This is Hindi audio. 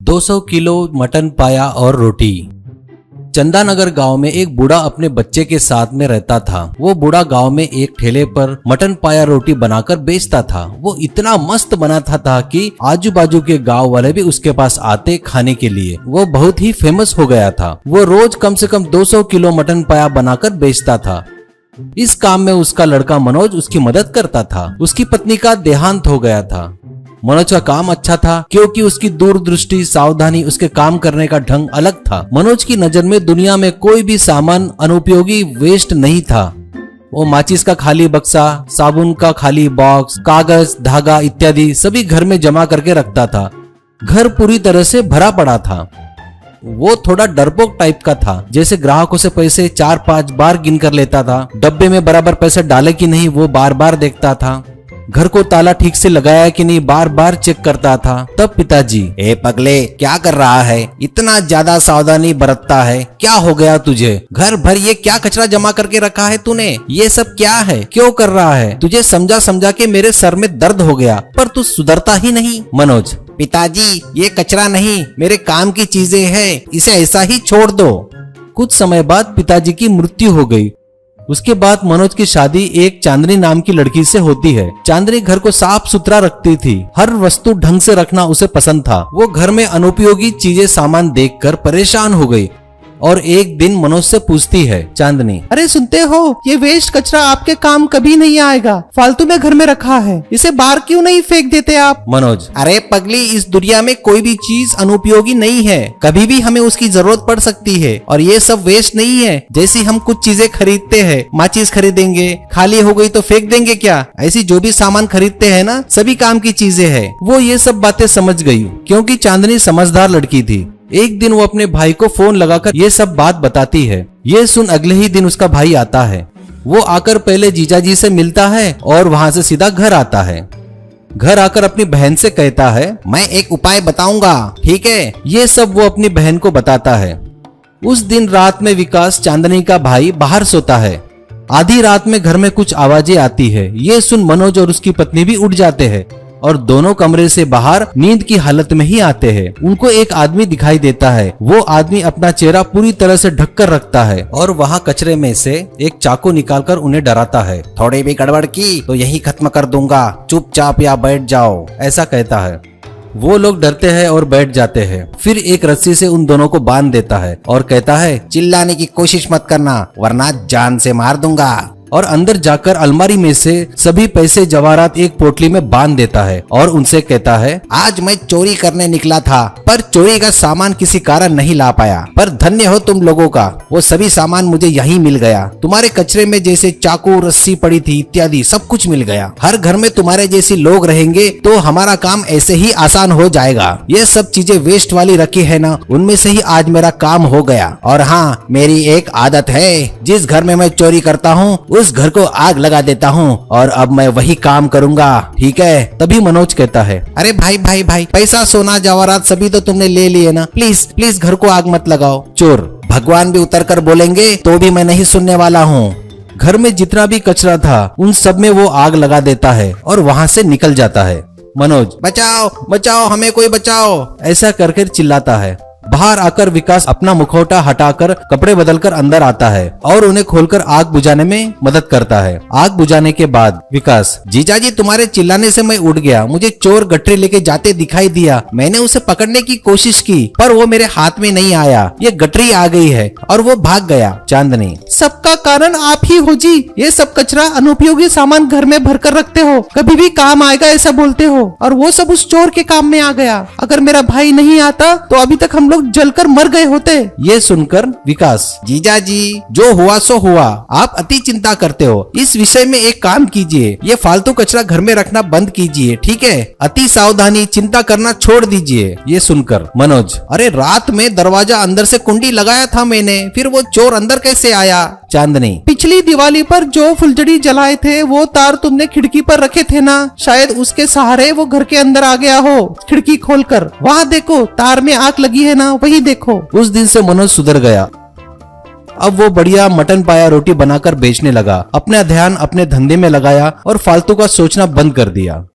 200 किलो मटन पाया और रोटी। चंदानगर गांव में एक बूढ़ा अपने बच्चे के साथ में रहता था। वो बूढ़ा गांव में एक ठेले पर मटन पाया रोटी बनाकर बेचता था। वो इतना मस्त बनाता था कि आजू बाजू के गांव वाले भी उसके पास आते खाने के लिए। वो बहुत ही फेमस हो गया था। वो रोज कम से कम 200 किलो मटन पाया बनाकर बेचता था। इस काम में उसका लड़का मनोज उसकी मदद करता था। उसकी पत्नी का देहांत हो गया था। मनोज का काम अच्छा था क्योंकि उसकी दूरदृष्टि, सावधानी, उसके काम करने का ढंग अलग था। मनोज की नजर में दुनिया में कोई भी सामान अनुपयोगी वेस्ट नहीं था। वो माचिस का खाली बक्सा, साबुन का खाली बॉक्स, कागज, धागा इत्यादि सभी घर में जमा करके रखता था। घर पूरी तरह से भरा पड़ा था। वो थोड़ा डरपोक टाइप का था। जैसे ग्राहकों से पैसे 4-5 बार गिन कर लेता था। डब्बे में बराबर पैसे डाले कि नहीं वो बार बार देखता था। घर को ताला ठीक से लगाया कि नहीं बार बार चेक करता था। तब पिताजी, ए पगले, क्या कर रहा है? इतना ज्यादा सावधानी बरतता है, क्या हो गया तुझे? घर भर ये क्या कचरा जमा करके रखा है तूने? ये सब क्या है? क्यों कर रहा है? तुझे समझा समझा के मेरे सर में दर्द हो गया, पर तू सुधरता ही नहीं। मनोज, पिताजी, ये कचरा नहीं, मेरे काम की चीजें हैं, इसे ऐसा ही छोड़ दो। कुछ समय बाद पिताजी की मृत्यु हो गई। उसके बाद मनोज की शादी एक चांदनी नाम की लड़की से होती है। चांदनी घर को साफ सुथरा रखती थी। हर वस्तु ढंग से रखना उसे पसंद था। वो घर में अनुपयोगी चीजें सामान देखकर परेशान हो गई और एक दिन मनोज से पूछती है, चांदनी, अरे सुनते हो, ये वेस्ट कचरा आपके काम कभी नहीं आएगा। फालतू में घर में रखा है, इसे बाहर क्यों नहीं फेंक देते आप? मनोज, अरे पगली, इस दुनिया में कोई भी चीज अनुपयोगी नहीं है। कभी भी हमें उसकी जरूरत पड़ सकती है और ये सब वेस्ट नहीं है। जैसी हम कुछ चीजें खरीदते हैं, माचिस खरीदेंगे, खाली हो गई तो फेंक देंगे क्या? ऐसी जो भी सामान खरीदते हैं ना, सभी काम की चीजें हैं। वो ये सब बातें समझ गई क्योंकि चांदनी समझदार लड़की थी। एक दिन वो अपने भाई को फोन लगाकर ये सब बात बताती है। ये सुन अगले ही दिन उसका भाई आता है। वो आकर पहले जीजाजी से मिलता है और वहां से सीधा घर आता है। घर आकर अपनी बहन से कहता है, मैं एक उपाय बताऊंगा, ठीक है? ये सब वो अपनी बहन को बताता है। उस दिन रात में विकास, चांदनी का भाई, बाहर सोता है। आधी रात में घर में कुछ आवाजें आती है। ये सुन मनोज और उसकी पत्नी भी उठ जाते हैं और दोनों कमरे से बाहर नींद की हालत में ही आते हैं। उनको एक आदमी दिखाई देता है। वो आदमी अपना चेहरा पूरी तरह से ढककर रखता है और वहाँ कचरे में से एक चाकू निकालकर उन्हें डराता है। थोड़ी भी गड़बड़ की तो यही खत्म कर दूंगा, चुपचाप या बैठ जाओ, ऐसा कहता है। वो लोग डरते हैं और बैठ जाते हैं। फिर एक रस्सी से उन दोनों को बांध देता है और कहता है, चिल्लाने की कोशिश मत करना वरना जान से मार दूंगा। और अंदर जाकर अलमारी में से सभी पैसे जवाहरात एक पोटली में बांध देता है और उनसे कहता है, आज मैं चोरी करने निकला था पर चोरी का सामान किसी कारण नहीं ला पाया, पर धन्य हो तुम लोगों का, वो सभी सामान मुझे यहीं मिल गया। तुम्हारे कचरे में जैसे चाकू, रस्सी पड़ी थी इत्यादि सब कुछ मिल गया। हर घर में तुम्हारे जैसी लोग रहेंगे तो हमारा काम ऐसे ही आसान हो जाएगा। ये सब चीजें वेस्ट वाली रखी है ना, उनमें से ही आज मेरा काम हो गया। और हाँ, मेरी एक आदत है, जिस घर में मैं चोरी करता हूँ उस घर को आग लगा देता हूँ और अब मैं वही काम करूंगा, ठीक है? तभी मनोज कहता है, अरे भाई भाई भाई, पैसा, सोना, जवाहरात सभी तो तुमने ले लिए ना, प्लीज प्लीज घर को आग मत लगाओ। चोर, भगवान भी उतर कर बोलेंगे तो भी मैं नहीं सुनने वाला हूँ। घर में जितना भी कचरा था उन सब में वो आग लगा देता है और वहाँ से निकल जाता है। मनोज, बचाओ बचाओ, हमें कोई बचाओ, ऐसा करके चिल्लाता है। बाहर आकर विकास अपना मुखौटा हटाकर कपड़े बदलकर अंदर आता है और उन्हें खोलकर आग बुझाने में मदद करता है। आग बुझाने के बाद विकास, जीजाजी, तुम्हारे चिल्लाने से मैं उठ गया। मुझे चोर गठरी लेके जाते दिखाई दिया। मैंने उसे पकड़ने की कोशिश की पर वो मेरे हाथ में नहीं आया। ये गठरी आ गई है और वो भाग गया। चांदनी, सबका कारण आप ही हो जी। ये सब कचरा, अनुपयोगी सामान घर में भर कर रखते हो, कभी भी काम आएगा ऐसा बोलते हो, और वो सब उस चोर के काम में आ गया। अगर मेरा भाई नहीं आता तो अभी तक हम लोग जलकर मर गए होते। ये सुनकर विकास, जीजाजी, जो हुआ सो हुआ, आप अति चिंता करते हो। इस विषय में एक काम कीजिए, ये फालतू कचरा घर में रखना बंद कीजिए, ठीक है? अति सावधानी, चिंता करना छोड़ दीजिए। ये सुनकर मनोज, अरे रात में दरवाजा अंदर से कुंडी लगाया था मैंने, फिर वो चोर अंदर कैसे आया? चांदनी, पिछली दिवाली पर जो फुलझड़ी जलाए थे वो तार तुमने खिड़की पर रखे थे ना, शायद उसके सहारे वो घर के अंदर आ गया हो। खिड़की खोलकर वहाँ देखो, तार में आग लगी है ना, वही देखो। उस दिन से मनोज सुधर गया। अब वो बढ़िया मटन पाया रोटी बनाकर बेचने लगा। अपना ध्यान अपने धंधे में लगाया और फालतू का सोचना बंद कर दिया।